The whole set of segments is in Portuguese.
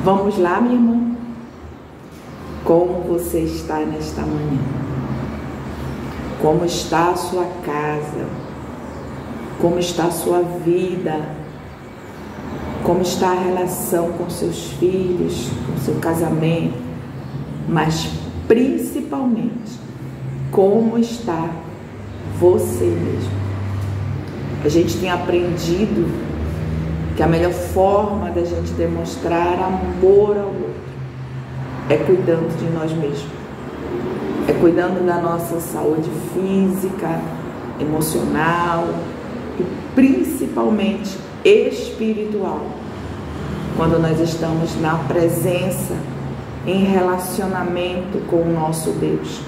Vamos lá, minha irmã? Como você está nesta manhã? Como está a sua casa? Como está a sua vida? Como está a relação com seus filhos, com seu casamento? Mas principalmente, como está você mesmo? A gente tem aprendido que a melhor forma da gente demonstrar amor ao outro é cuidando de nós mesmos, é cuidando da nossa saúde física, emocional e principalmente espiritual, quando nós estamos na presença, em relacionamento com o nosso Deus.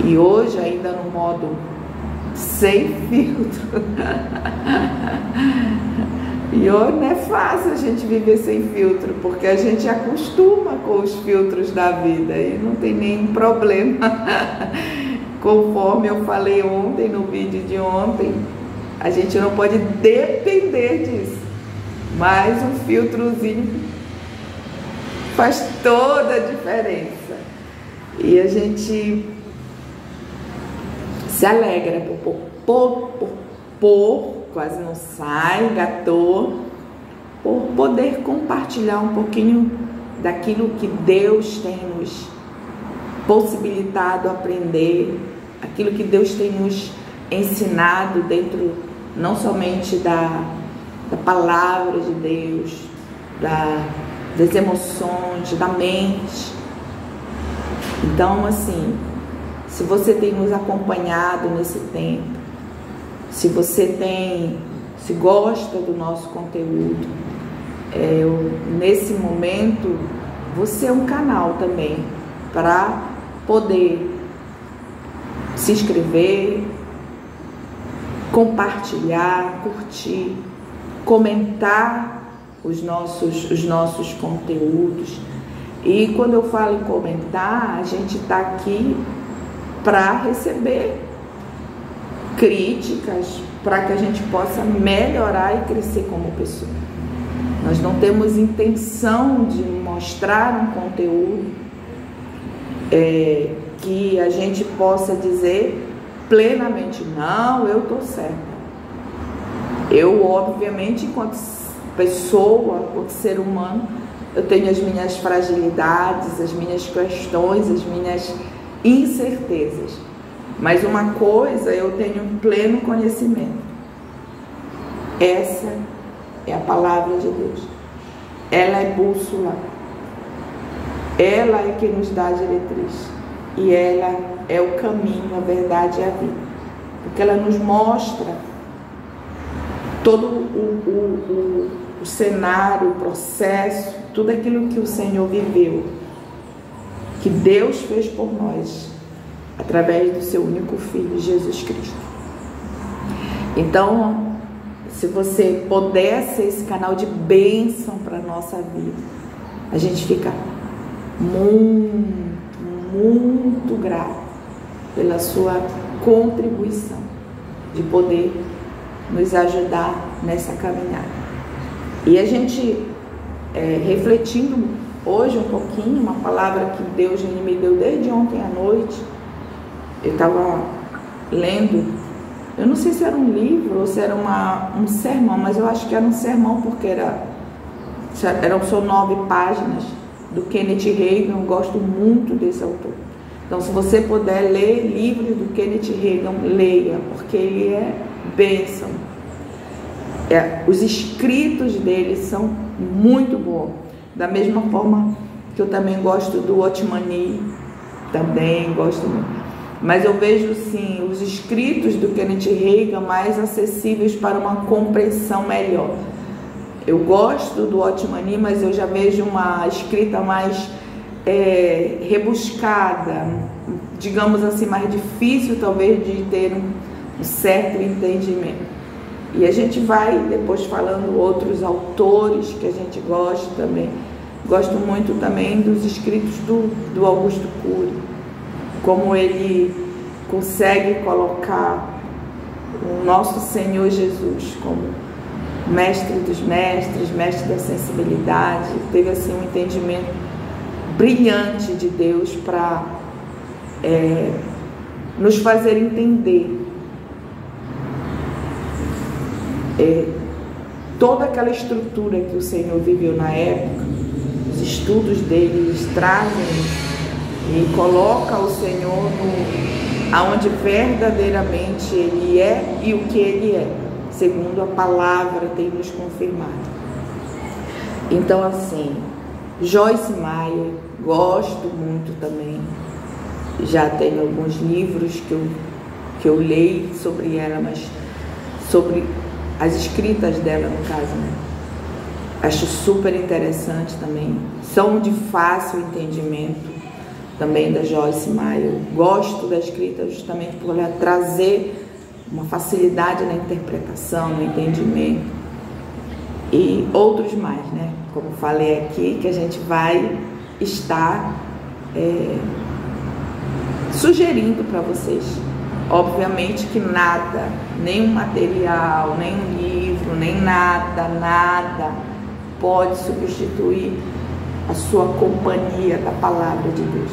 E hoje, ainda no modo sem filtro, e hoje não é fácil a gente viver sem filtro, porque a gente acostuma com os filtros da vida e não tem nenhum problema. Conforme eu falei ontem, no vídeo de ontem, a gente não pode depender disso, mas um filtrozinho faz toda a diferença. E a gente se alegra por quase não sai, engatou, por poder compartilhar um pouquinho daquilo que Deus tem nos possibilitado aprender, aquilo que Deus tem nos ensinado dentro não somente da palavra de Deus, das emoções, da mente. Então, assim, se você tem nos acompanhado nesse tempo, se gosta do nosso conteúdo, nesse momento, você é um canal também para poder se inscrever, compartilhar, curtir, comentar os nossos conteúdos. E quando eu falo em comentar, a gente está aqui para receber críticas, para que a gente possa melhorar e crescer como pessoa. Nós não temos intenção de mostrar um conteúdo que a gente possa dizer plenamente, não, eu estou certa. Eu, obviamente, enquanto pessoa, enquanto ser humano, eu tenho as minhas fragilidades, as minhas questões, as minhas incertezas. Mas uma coisa eu tenho pleno conhecimento. Essa é a palavra de Deus. Ela é bússola. Ela é que nos dá a diretriz. E ela é o caminho, a verdade e a vida. Porque ela nos mostra todo o cenário, o processo, tudo aquilo que o Senhor viveu, que Deus fez por nós, através do seu único Filho, Jesus Cristo. Então, se você puder ser esse canal de bênção para a nossa vida, a gente fica muito grato pela sua contribuição, de poder nos ajudar nessa caminhada. E a gente, refletindo hoje um pouquinho, uma palavra que Deus me deu desde ontem à noite, eu estava lendo, eu não sei se era um livro ou se era um sermão, mas eu acho que era um sermão, porque eram só 9 páginas, do Kenneth Hagin. Eu gosto muito desse autor. Então, se você puder ler livros do Kenneth Hagin, leia, porque ele é bênção. Os escritos dele são muito bons. Da mesma forma que eu também gosto do Watchman Nee, também gosto muito. Mas eu vejo, sim, os escritos do Kenneth Hagin mais acessíveis para uma compreensão melhor. Eu gosto do Watchman Nee, mas eu já vejo uma escrita mais rebuscada, digamos assim, mais difícil talvez de ter um certo entendimento. E a gente vai depois falando outros autores que a gente gosta também. Gosto muito também dos escritos do Augusto Cury, como ele consegue colocar o nosso Senhor Jesus como mestre dos mestres, mestre da sensibilidade, teve assim um entendimento brilhante de Deus para nos fazer entender toda aquela estrutura que o Senhor viveu na época. Os estudos deles trazem e coloca o Senhor aonde verdadeiramente Ele é e o que Ele é, segundo a palavra tem nos confirmado. Então, assim, Joyce Meyer, gosto muito também, já tenho alguns livros que eu leio sobre ela, mas sobre as escritas dela, no caso, né? Acho super interessante também, são de fácil entendimento também da Joyce Meyer. Gosto da escrita justamente por ela trazer uma facilidade na interpretação, no entendimento, e outros mais, né? Como falei aqui, que a gente vai estar sugerindo para vocês. Obviamente que nada, nenhum material, nenhum livro, nem nada pode substituir a sua companhia da palavra de Deus.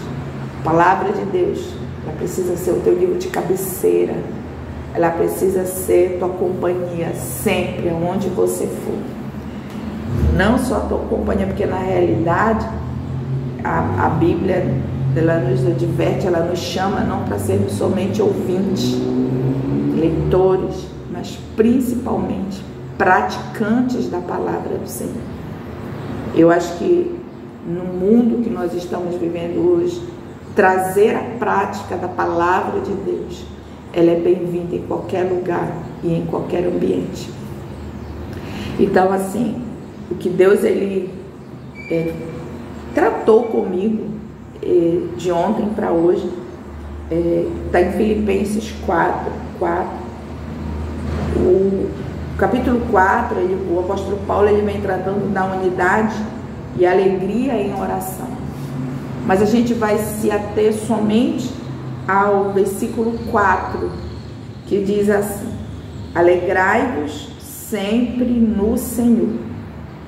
A palavra de Deus, ela precisa ser o teu livro de cabeceira, ela precisa ser tua companhia sempre, aonde você for. Não só tua companhia, porque na realidade a Bíblia, ela nos adverte, ela nos chama não para sermos somente ouvintes, leitores, mas principalmente praticantes da palavra do Senhor. Eu acho que no mundo que nós estamos vivendo hoje, trazer a prática da palavra de Deus, ela é bem-vinda em qualquer lugar e em qualquer ambiente. Então, assim, o que Deus ele tratou comigo de ontem para hoje está em Filipenses 4. O capítulo 4, o apóstolo Paulo ele vem tratando da unidade e alegria em oração. Mas a gente vai se ater somente ao versículo 4, que diz assim: alegrai-vos sempre no Senhor,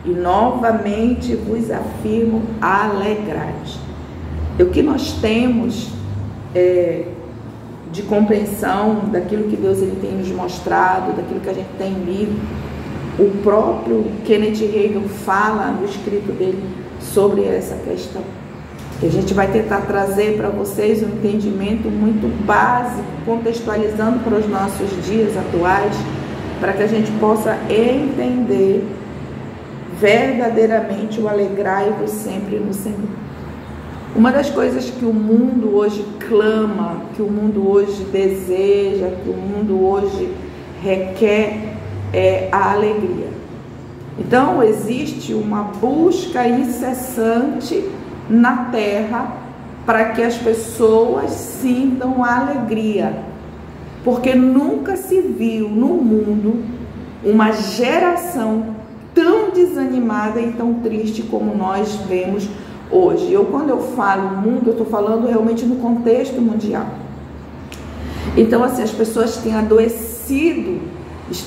e novamente vos afirmo, alegrai-vos. O que nós temos de compreensão daquilo que Deus ele tem nos mostrado, daquilo que a gente tem lido, o próprio Kenneth Hagin fala no escrito dele sobre essa questão. E a gente vai tentar trazer para vocês um entendimento muito básico, contextualizando para os nossos dias atuais, para que a gente possa entender verdadeiramente o alegrai-vos sempre no Senhor. Uma das coisas que o mundo hoje clama, que o mundo hoje deseja, que o mundo hoje requer é a alegria. Então existe uma busca incessante na terra para que as pessoas sintam alegria, porque nunca se viu no mundo uma geração tão desanimada e tão triste como nós vemos hoje. Quando eu falo mundo, eu estou falando realmente no contexto mundial. Então, assim, as pessoas têm adoecido,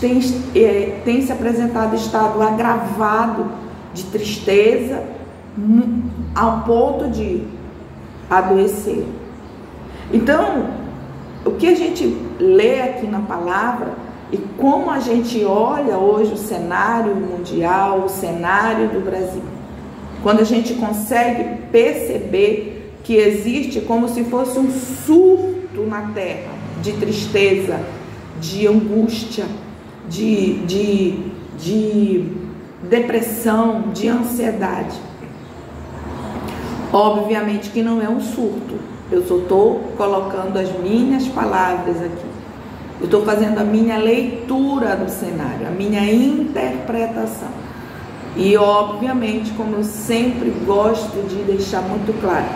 têm se apresentado estado agravado de tristeza, ao ponto de adoecer. Então, o que a gente lê aqui na palavra e como a gente olha hoje o cenário mundial, o cenário do Brasil, quando a gente consegue perceber que existe como se fosse um surto na terra de tristeza, de angústia, de depressão, de ansiedade. Obviamente que não é um surto, eu só estou colocando as minhas palavras aqui, eu estou fazendo a minha leitura do cenário, a minha interpretação. E obviamente, como eu sempre gosto de deixar muito claro,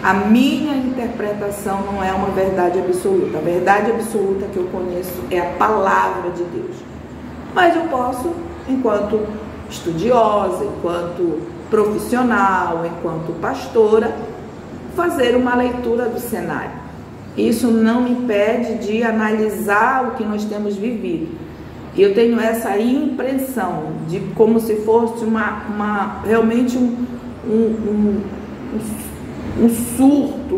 a minha interpretação não é uma verdade absoluta. A verdade absoluta que eu conheço é a palavra de Deus. Mas eu posso, enquanto estudiosa, enquanto profissional, enquanto pastora, fazer uma leitura do cenário. Isso não me impede de analisar o que nós temos vivido. E eu tenho essa impressão de como se fosse realmente um surto,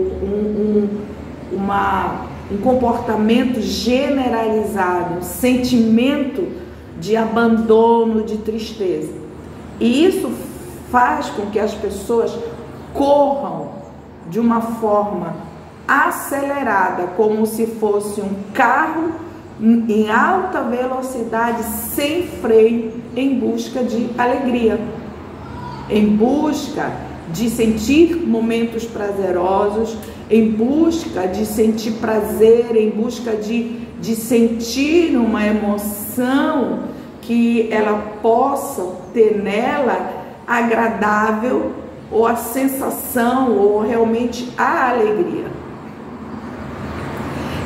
um comportamento generalizado, um sentimento de abandono, de tristeza. E isso faz com que as pessoas corram de uma forma acelerada, como se fosse um carro em alta velocidade, sem freio, em busca de alegria, em busca de sentir momentos prazerosos, em busca de sentir prazer, em busca de sentir uma emoção que ela possa ter nela agradável, ou a sensação, ou realmente a alegria.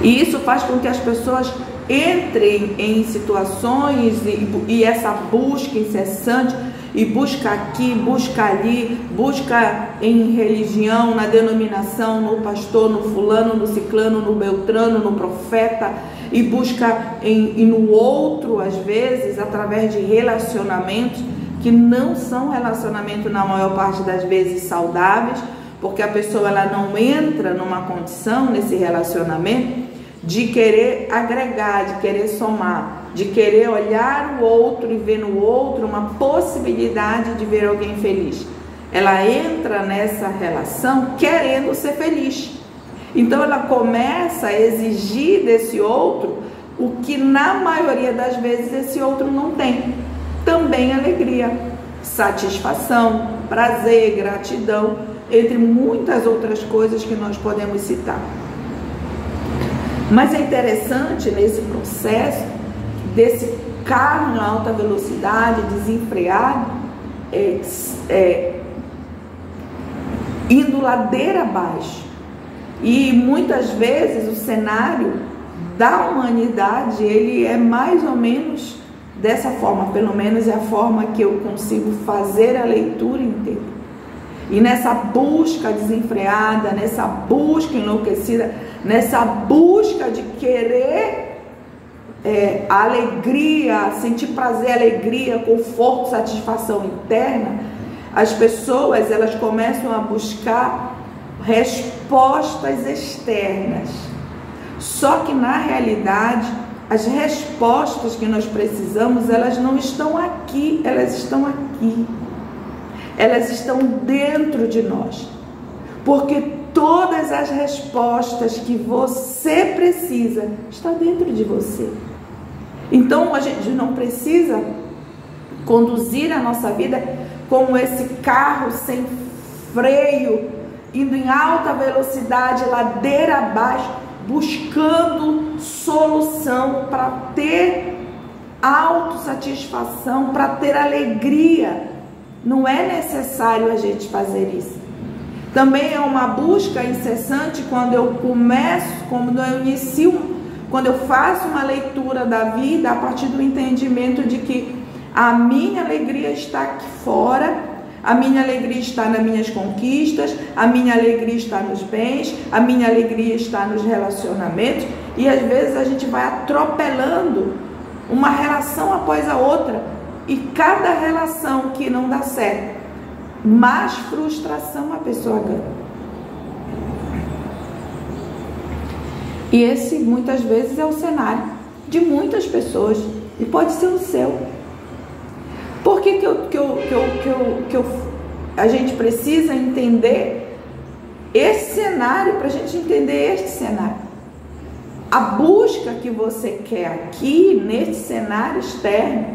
E isso faz com que as pessoas entrem em situações e essa busca incessante, e busca aqui, busca ali, busca em religião, na denominação, no pastor, no fulano, no ciclano, no beltrano, no profeta, e busca no outro, às vezes, através de relacionamentos que não são relacionamentos, na maior parte das vezes, saudáveis, porque a pessoa ela não entra numa condição, nesse relacionamento, de querer agregar, de querer somar, de querer olhar o outro e ver no outro uma possibilidade de ver alguém feliz. Ela entra nessa relação querendo ser feliz. Então ela começa a exigir desse outro o que na maioria das vezes esse outro não tem. Também alegria, satisfação, prazer, gratidão, entre muitas outras coisas que nós podemos citar. Mas é interessante nesse processo desse carro em alta velocidade, desenfreado, indo ladeira abaixo. E muitas vezes o cenário da humanidade, ele é mais ou menos dessa forma, pelo menos é a forma que eu consigo fazer a leitura inteira. E nessa busca desenfreada, nessa busca enlouquecida, nessa busca de querer a alegria, sentir prazer, alegria, conforto, satisfação interna, as pessoas elas começam a buscar respostas externas. Só que na realidade, as respostas que nós precisamos, elas não estão aqui, elas estão aqui. Elas estão dentro de nós. Porque todas as respostas que você precisa estão dentro de você. Então a gente não precisa conduzir a nossa vida como esse carro sem freio, indo em alta velocidade, ladeira abaixo, buscando solução para ter autossatisfação, para ter alegria. Não é necessário a gente fazer isso. Também é uma busca incessante quando eu faço uma leitura da vida a partir do entendimento de que a minha alegria está aqui fora, a minha alegria está nas minhas conquistas, a minha alegria está nos bens, a minha alegria está nos relacionamentos, e às vezes a gente vai atropelando uma relação após a outra, e cada relação que não dá certo, mais frustração a pessoa ganha. E esse muitas vezes é o cenário de muitas pessoas, e pode ser o seu. Por que a gente precisa entender esse cenário para a gente entender este cenário? A busca que você quer aqui, nesse cenário externo,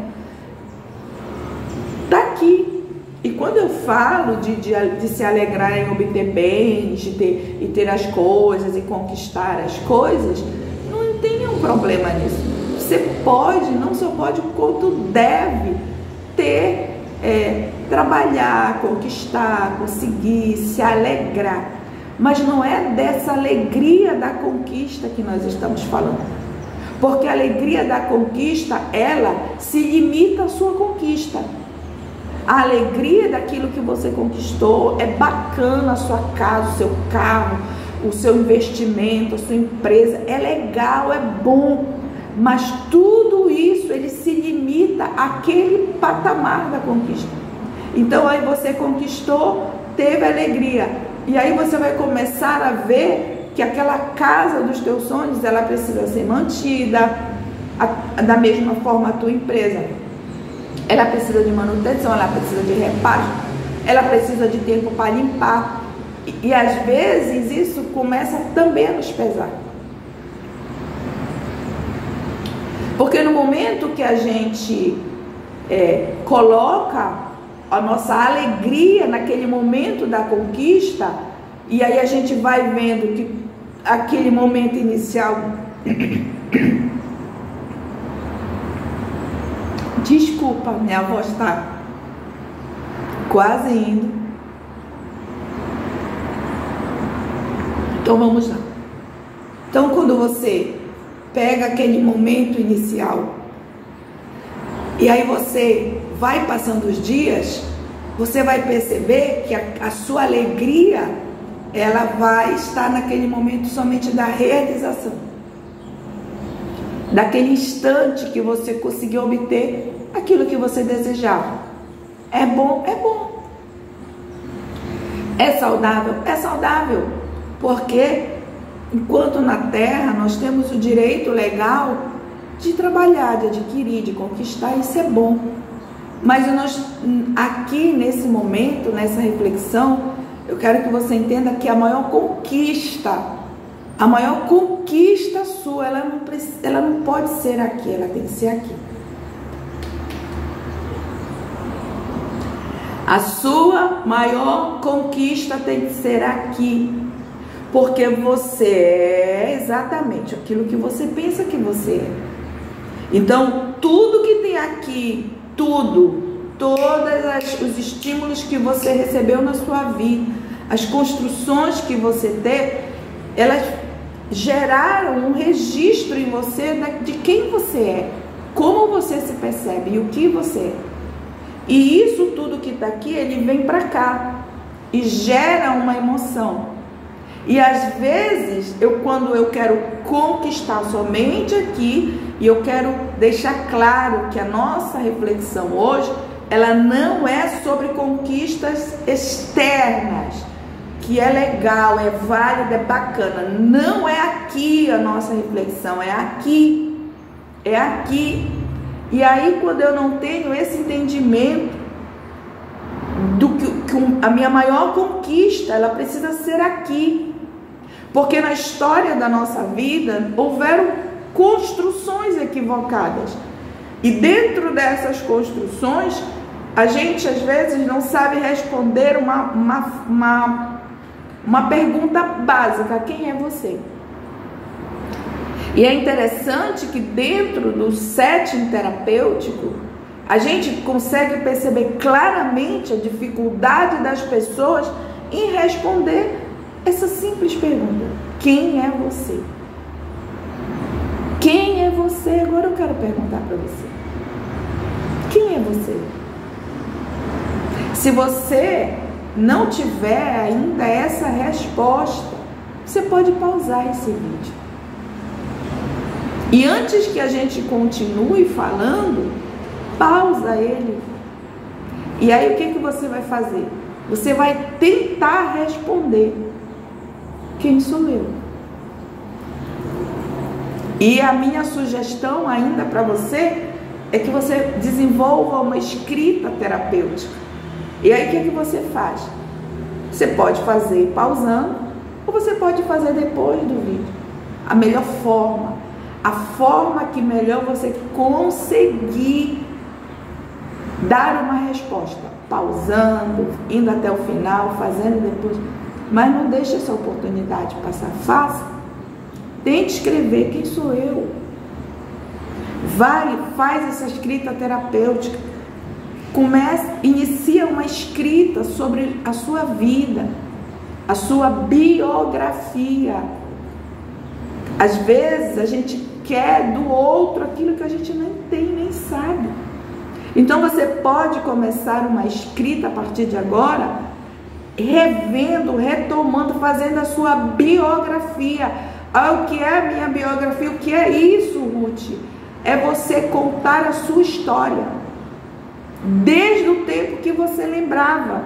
está aqui. E quando eu falo de se alegrar em obter bens, de ter as coisas e conquistar as coisas, não tem nenhum problema nisso. Você pode, não só pode, quanto deve ter, trabalhar, conquistar, conseguir, se alegrar. Mas não é dessa alegria da conquista que nós estamos falando. Porque a alegria da conquista, ela se limita à sua conquista. A alegria daquilo que você conquistou é bacana, a sua casa, o seu carro, o seu investimento, a sua empresa, é legal, é bom. mas tudo isso ele se limita àquele patamar da conquista. Então aí você conquistou, teve alegria, e aí você vai começar a ver que aquela casa dos teus sonhos, ela precisa ser mantida. Da mesma forma a tua empresa, ela precisa de manutenção, ela precisa de reparo, ela precisa de tempo para limpar, e às vezes isso começa também a nos pesar, porque no momento que a gente coloca a nossa alegria naquele momento da conquista, e aí a gente vai vendo que aquele momento inicial desculpa, minha voz está quase indo. Então vamos lá. Então quando você pega aquele momento inicial e aí você vai passando os dias, você vai perceber que a sua alegria, ela vai estar naquele momento somente da realização, daquele instante que você conseguiu obter aquilo que você desejava. É bom? É bom. É saudável? É saudável. Porque enquanto na Terra nós temos o direito legal de trabalhar, de adquirir, de conquistar, isso é bom. Mas nós, aqui nesse momento, nessa reflexão, eu quero que você entenda que a maior conquista sua, ela não pode ser aqui, ela tem que ser aqui. A sua maior conquista tem que ser aqui, porque você é exatamente aquilo que você pensa que você é. Então, tudo que tem aqui, todos os estímulos que você recebeu na sua vida, as construções que você teve, elas geraram um registro em você de quem você é, como você se percebe e o que você é. E isso tudo que está aqui, ele vem para cá e gera uma emoção. E às vezes, quando eu quero conquistar somente aqui, e eu quero deixar claro que a nossa reflexão hoje, ela não é sobre conquistas externas, que é legal, é válida, é bacana. Não é aqui a nossa reflexão, é aqui. É aqui. E aí, quando eu não tenho esse entendimento do que a minha maior conquista, ela precisa ser aqui. Porque na história da nossa vida, houveram construções equivocadas. E dentro dessas construções, a gente às vezes não sabe responder uma pergunta básica: quem é você? E é interessante que dentro do setting terapêutico, a gente consegue perceber claramente a dificuldade das pessoas em responder essa simples pergunta: quem é você? Quem é você? Agora eu quero perguntar para você: quem é você? Se você não tiver ainda essa resposta, você pode pausar esse vídeo. E antes que a gente continue falando, pausa ele. E aí o que você vai fazer? Você vai tentar responder: quem sou eu? E a minha sugestão ainda para você é que você desenvolva uma escrita terapêutica. E aí o que você faz? Você pode fazer pausando, ou você pode fazer depois do vídeo. A melhor forma, a forma que melhor você conseguir dar uma resposta, pausando, indo até o final, fazendo depois. Mas não deixe essa oportunidade passar. Faça. Tente escrever: quem sou eu? Faz essa escrita terapêutica. Inicia uma escrita sobre a sua vida, a sua biografia. Às vezes a gente quer do outro aquilo que a gente nem tem, nem sabe. Então você pode começar uma escrita a partir de agora, revendo, retomando, fazendo a sua biografia, O que é a minha biografia? O que é isso, Ruth? É você contar a sua história, desde o tempo que você lembrava,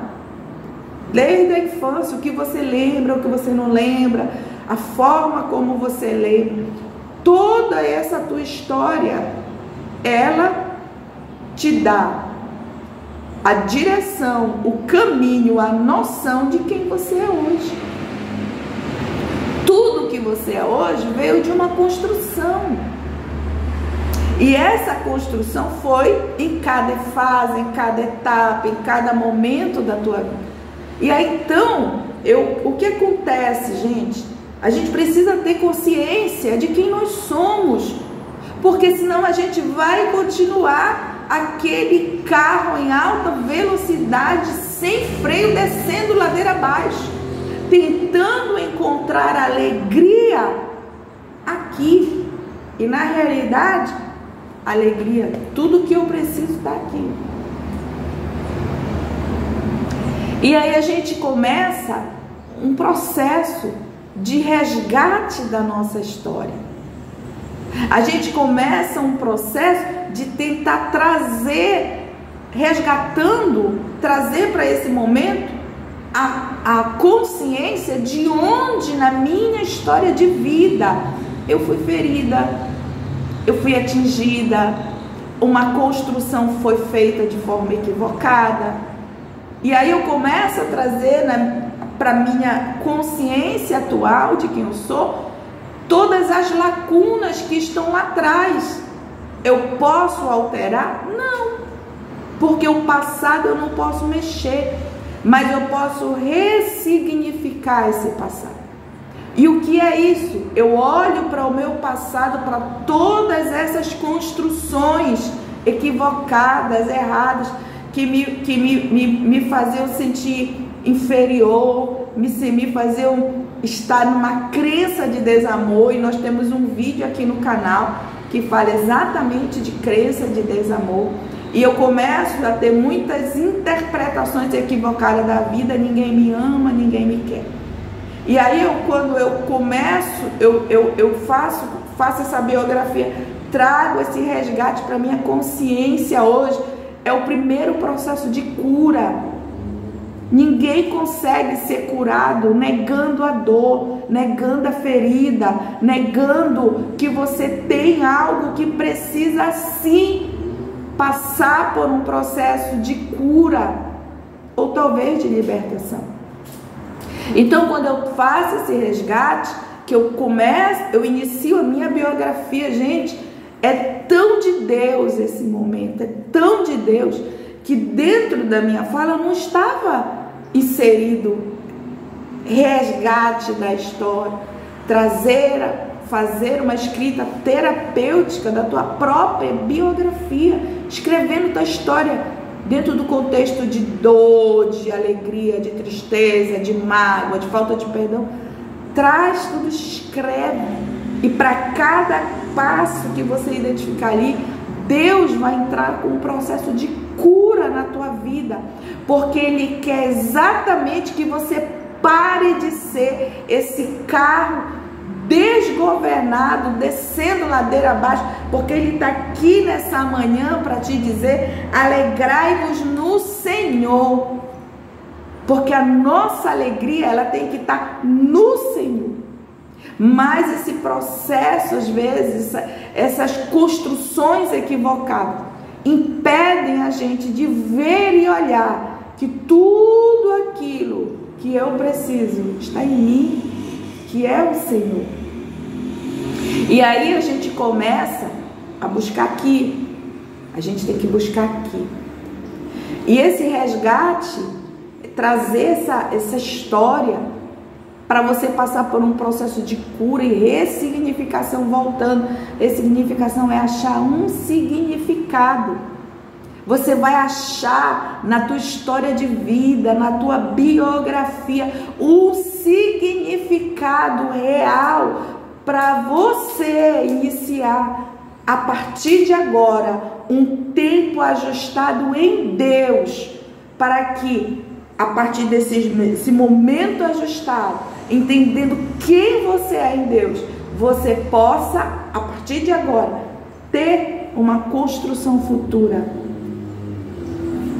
desde a infância, o que você lembra, o que você não lembra, a forma como você lembra, toda essa tua história, ela te dá a direção, o caminho, a noção de quem você é hoje. Tudo que você é hoje veio de uma construção. E essa construção foi em cada fase, em cada etapa, em cada momento da tua vida. E aí então, o que acontece, gente? A gente precisa ter consciência de quem nós somos, porque senão a gente vai continuar aquele carro em alta velocidade, sem freio, descendo ladeira abaixo, tentando encontrar alegria aqui. E na realidade, alegria, tudo que eu preciso está aqui. E aí a gente começa um processo de resgate da nossa história. A gente começa um processo de tentar trazer, trazer para esse momento a consciência de onde na minha história de vida eu fui ferida, eu fui atingida, uma construção foi feita de forma equivocada. E aí eu começo a trazer para minha consciência atual de quem eu sou, todas as lacunas que estão lá atrás. Eu posso alterar? Não, porque o passado eu não posso mexer, mas eu posso ressignificar esse passado. E o que é isso? Eu olho para o meu passado, para todas essas construções equivocadas, erradas, que me faziam sentir inferior, me faziam estar numa crença de desamor. E nós temos um vídeo aqui no canal que fala exatamente de crença de desamor. E eu começo a ter muitas interpretações equivocadas da vida: ninguém me ama, ninguém me quer. E aí quando eu começo, eu faço essa biografia, trago esse resgate para minha consciência hoje. É o primeiro processo de cura. Ninguém consegue ser curado negando a dor, negando a ferida, negando que você tem algo que precisa sim passar por um processo de cura, ou talvez de libertação. Então, quando eu faço esse resgate, que eu inicio a minha biografia, gente, é tão de Deus esse momento, é tão de Deus, que dentro da minha fala não estava inserido resgate da história, fazer uma escrita terapêutica da tua própria biografia, escrevendo tua história dentro do contexto de dor, de alegria, de tristeza, de mágoa, de falta de perdão. Traz tudo, escreve. E para cada passo que você identificar ali, Deus vai entrar com um processo de cura na tua vida, porque Ele quer exatamente que você pare de ser esse carro desgovernado, descendo ladeira abaixo, porque Ele está aqui nessa manhã para te dizer: alegrai-vos no Senhor, porque a nossa alegria, ela tem que estar no Senhor. Mas esse processo, às vezes, essas construções equivocadas impedem a gente de ver e olhar que tudo aquilo que eu preciso está em mim, que é o Senhor. E aí a gente começa a buscar aqui. A gente tem que buscar aqui. E esse resgate, trazer essa história para você passar por um processo de cura e ressignificação, voltando. Ressignificação é achar um significado. Você vai achar na tua história de vida, na tua biografia, um significado real para você iniciar, a partir de agora, um tempo ajustado em Deus, para que, a partir desse momento ajustado, entendendo quem você é em Deus, você possa, a partir de agora, ter uma construção futura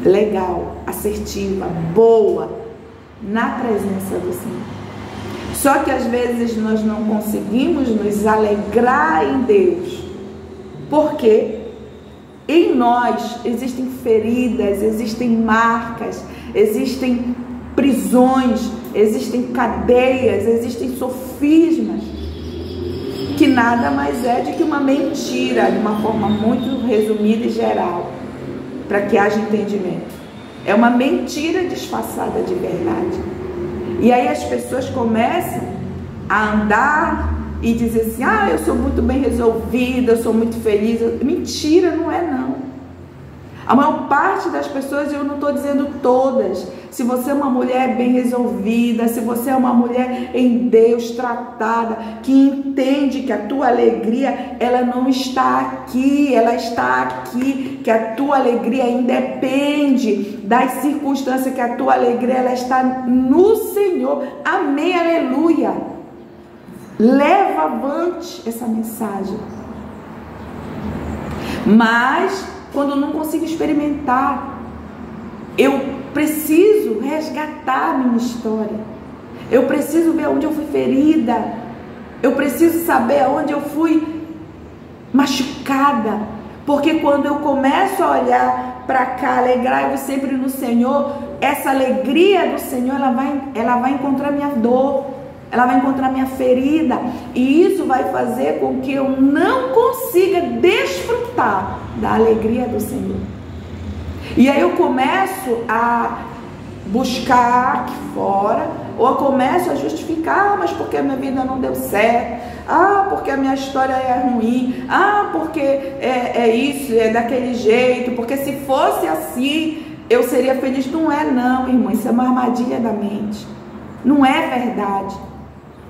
legal, assertiva, boa, na presença do Senhor. Só que às vezes nós não conseguimos nos alegrar em Deus, porque em nós existem feridas, existem marcas, existem prisões, existem cadeias, existem sofismas, que nada mais é do que uma mentira, de uma forma muito resumida e geral, para que haja entendimento. É uma mentira disfarçada de verdade. E aí as pessoas começam a andar e dizer assim: ah, eu sou muito bem resolvida, eu sou muito feliz. Mentira, não é não. A maior parte das pessoas, eu não estou dizendo todas, se você é uma mulher bem resolvida, se você é uma mulher em Deus tratada, que entende que a tua alegria, ela não está aqui, ela está aqui, que a tua alegria independe das circunstâncias, que a tua alegria, ela está no Senhor. Amém, aleluia. Leva avante essa mensagem. Mas quando eu não consigo experimentar, eu preciso resgatar a minha história. Eu preciso ver onde eu fui ferida. Eu preciso saber onde eu fui machucada. Porque quando eu começo a olhar para cá, alegrai-vos sempre no Senhor, essa alegria do Senhor, ela vai encontrar minha dor, ela vai encontrar minha ferida, e isso vai fazer com que eu não consiga desfrutar da alegria do Senhor. E aí eu começo a buscar aqui fora, ou eu começo a justificar: mas porque a minha vida não deu certo, porque a minha história é ruim, porque é isso, é daquele jeito, porque se fosse assim eu seria feliz. Não é não, irmão, isso é uma armadilha da mente, não é verdade.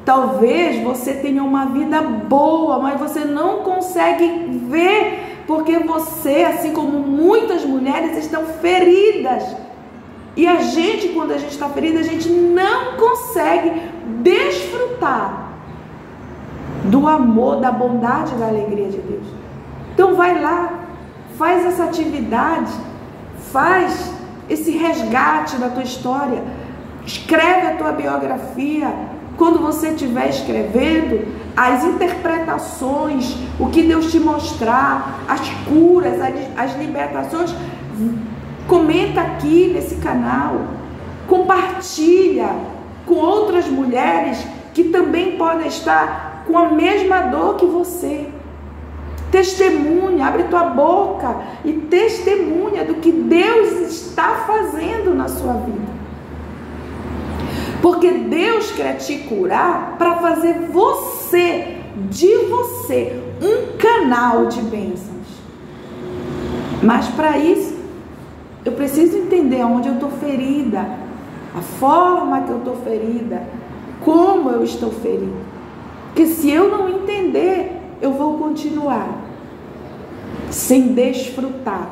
Talvez você tenha uma vida boa, mas você não consegue ver, porque você, assim como muitas mulheres, estão feridas. E a gente, quando a gente está ferida, a gente não consegue desfrutar do amor, da bondade, da alegria de Deus. Então vai lá, faz essa atividade, faz esse resgate da tua história, escreve a tua biografia. Quando você estiver escrevendo, as interpretações, o que Deus te mostrar, as curas, as libertações, comenta aqui nesse canal, compartilha com outras mulheres que também podem estar com a mesma dor que você. Testemunha, abre tua boca e testemunha do que Deus está fazendo na sua vida. Porque Deus quer te curar para fazer de você, um canal de bênçãos. Mas para isso, eu preciso entender onde eu estou ferida, a forma que eu estou ferida, como eu estou ferida. Porque se eu não entender, eu vou continuar sem desfrutar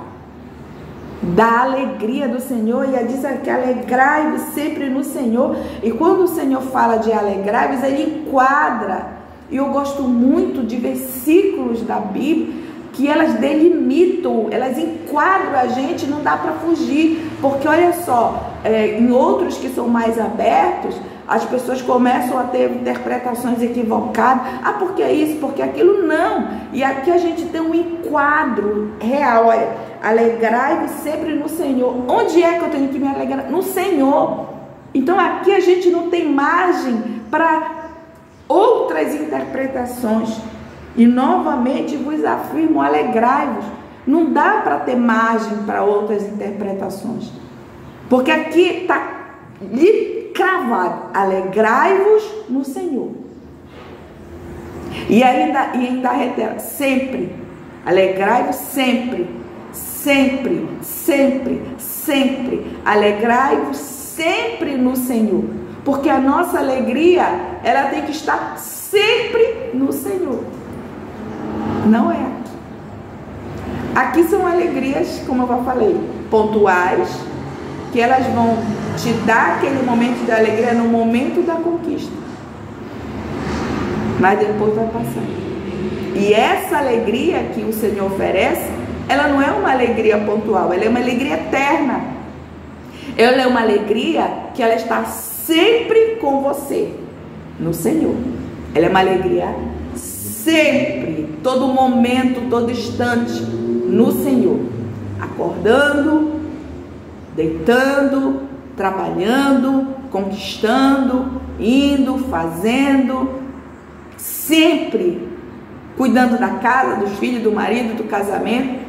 da alegria do Senhor. E diz que alegrai-vos sempre no Senhor. E quando o Senhor fala de alegrai-vos, ele enquadra. E eu gosto muito de versículos da Bíblia que elas delimitam, elas enquadram a gente, não dá para fugir. Porque olha só, em outros que são mais abertos, as pessoas começam a ter interpretações equivocadas. Porque é isso, porque aquilo, não. E aqui a gente tem um enquadro real. Olha, alegrai-vos sempre no Senhor. Onde é que eu tenho que me alegrar? No Senhor. Então aqui a gente não tem margem para outras interpretações. E novamente vos afirmo, alegrai-vos. Não dá para ter margem para outras interpretações. Porque aqui está cravado: alegrai-vos no Senhor. E ainda reitera: sempre. Alegrai-vos sempre. Sempre, sempre, sempre. Alegrai-vos sempre no Senhor. Porque a nossa alegria, ela tem que estar sempre no Senhor. Não é aqui. Aqui são alegrias, como eu já falei, pontuais, que elas vão te dar aquele momento de alegria no momento da conquista. mas depois vai passar. E essa alegria que o Senhor oferece, ela não é uma alegria pontual, ela é uma alegria eterna. Ela é uma alegria que ela está sempre com você, no Senhor. Ela é uma alegria sempre, todo momento, todo instante, no Senhor. Acordando, deitando, trabalhando, conquistando, indo, fazendo, sempre cuidando da casa, dos filhos, do marido, do casamento.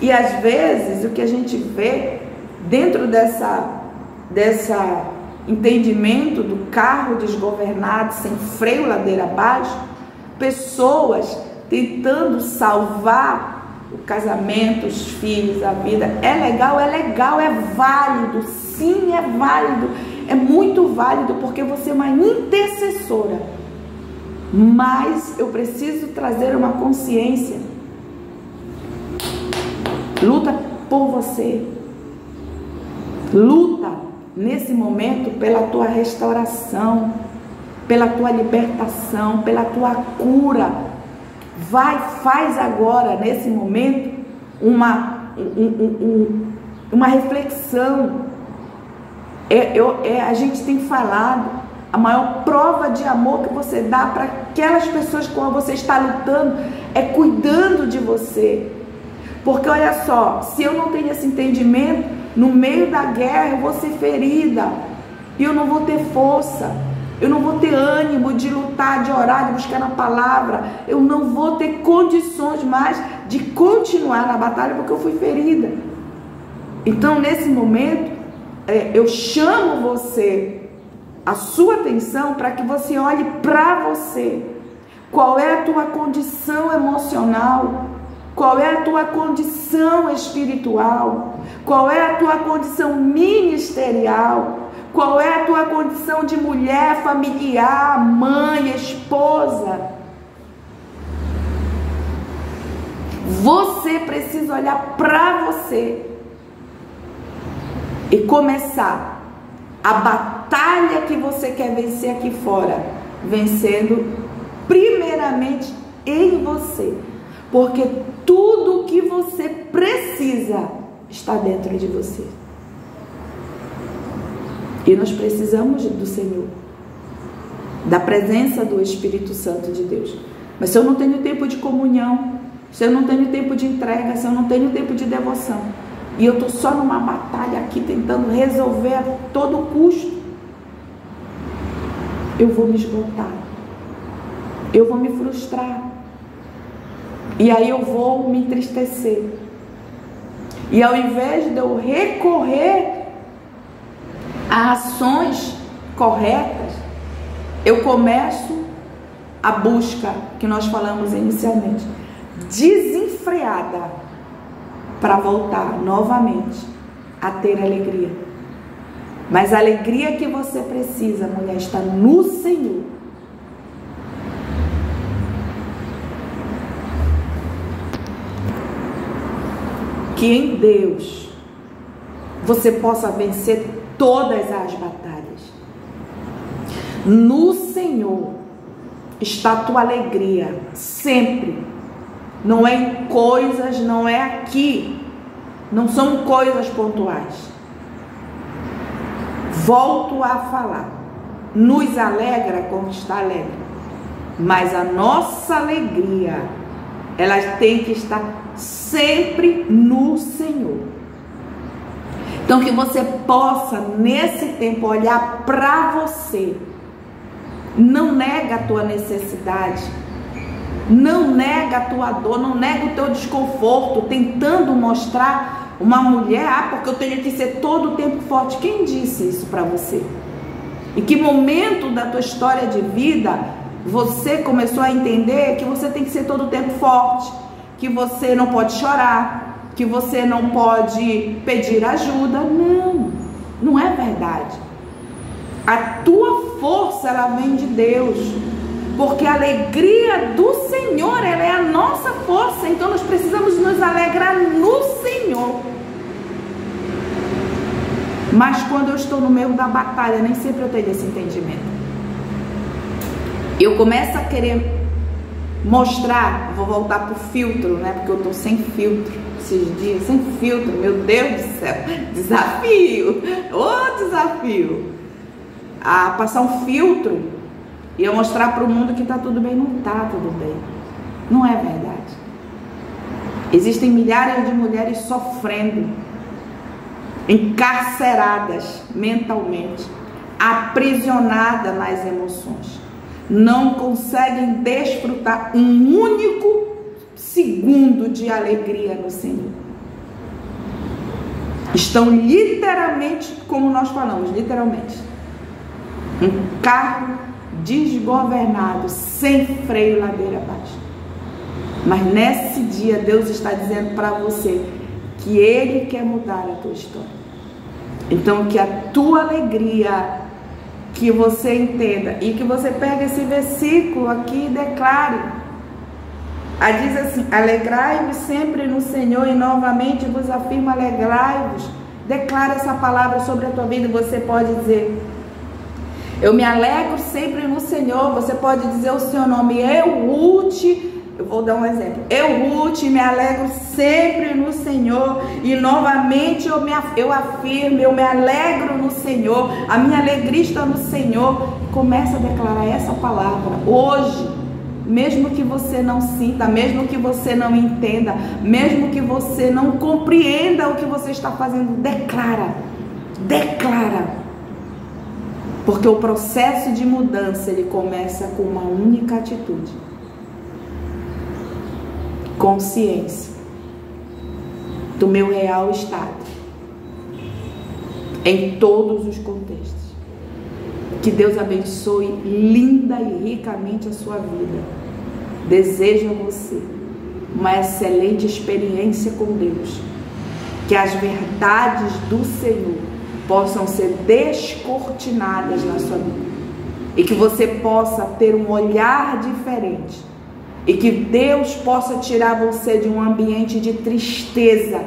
E às vezes o que a gente vê dentro dessa entendimento do carro desgovernado, sem freio, ladeira abaixo, pessoas tentando salvar o casamento, os filhos, a vida. É legal, é válido, sim, é válido, é muito válido, porque você é uma intercessora. Mas eu preciso trazer uma consciência. Luta por você. Luta nesse momento pela tua restauração, pela tua libertação, pela tua cura. Faz agora, nesse momento, uma reflexão. A gente tem falado, a maior prova de amor que você dá para aquelas pessoas com quem você está lutando é cuidando de você. Porque olha só, se eu não tenho esse entendimento, no meio da guerra eu vou ser ferida, e eu não vou ter força, eu não vou ter ânimo de lutar, de orar, de buscar na palavra, eu não vou ter condições mais de continuar na batalha, porque eu fui ferida. Então nesse momento, eu chamo você, a sua atenção, para que você olhe para você. Qual é a tua condição emocional? Qual é a tua condição espiritual? Qual é a tua condição ministerial? Qual é a tua condição de mulher, familiar, mãe, esposa? Você precisa olhar para você e começar a batalha que você quer vencer aqui fora, vencendo primeiramente em você, porque tudo o que você precisa está dentro de você. E nós precisamos do Senhor, da presença do Espírito Santo de Deus. Mas se eu não tenho tempo de comunhão, se eu não tenho tempo de entrega, se eu não tenho tempo de devoção, e eu estou só numa batalha aqui tentando resolver a todo custo, eu vou me esgotar, eu vou me frustrar, e aí eu vou me entristecer. E ao invés de eu recorrer a ações corretas, eu começo a busca que nós falamos inicialmente, desenfreada, para voltar novamente a ter alegria. Mas a alegria que você precisa, mulher, está no Senhor. Que em Deus você possa vencer todas as batalhas. No Senhor está a tua alegria, sempre. Não é em coisas, não é aqui. Não são coisas pontuais. Volto a falar. Nos alegra quando está alegre. Mas a nossa alegria, ela tem que estar sempre no Senhor. Então que você possa, nesse tempo, olhar para você. Não nega a tua necessidade. Não nega a tua dor, não nega o teu desconforto, tentando mostrar uma mulher, porque eu tenho que ser todo o tempo forte. Quem disse isso para você? Em que momento da tua história de vida você começou a entender que você tem que ser todo o tempo forte, que você não pode chorar, que você não pode pedir ajuda? Não, não é verdade. A tua força, ela vem de Deus. Porque a alegria do Senhor, ela é a nossa força. Então nós precisamos nos alegrar no Senhor. Mas quando eu estou no meio da batalha, nem sempre eu tenho esse entendimento. eu começo a querer mostrar, vou voltar pro filtro, né? Porque eu tô sem filtro esses dias, sem filtro, meu Deus do céu, desafio, desafio, a passar um filtro e eu mostrar pro mundo que tá tudo bem. Não tá tudo bem, não é verdade. Existem milhares de mulheres sofrendo, encarceradas mentalmente, aprisionadas nas emoções, não conseguem desfrutar um único segundo de alegria no Senhor. Estão literalmente, como nós falamos, literalmente, um carro desgovernado, sem freio, ladeira abaixo. Mas nesse dia Deus está dizendo para você que Ele quer mudar a tua história. Então que a tua alegria, que você entenda e que você pegue esse versículo aqui e declare. Diz assim: alegrai-vos sempre no Senhor, e novamente vos afirmo, alegrai-vos. Declara essa palavra sobre a tua vida e você pode dizer: eu me alegro sempre no Senhor. Você pode dizer o seu nome: eu vou dar um exemplo. Ruth, me alegro sempre no Senhor, e novamente eu afirmo, eu me alegro no Senhor, a minha alegria está no Senhor. Começa a declarar essa palavra hoje, mesmo que você não sinta, mesmo que você não entenda, mesmo que você não compreenda o que você está fazendo, declara, porque o processo de mudança, ele começa com uma única atitude: consciência do meu real estado, em todos os contextos. Que Deus abençoe linda e ricamente a sua vida. Desejo a você uma excelente experiência com Deus, que as verdades do Senhor possam ser descortinadas na sua vida, e que você possa ter um olhar diferente, e que Deus possa tirar você de um ambiente de tristeza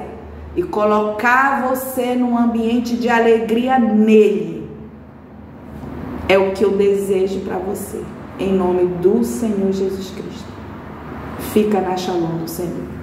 e colocar você num ambiente de alegria nele. É o que eu desejo para você, em nome do Senhor Jesus Cristo. Fica na Shalom do Senhor.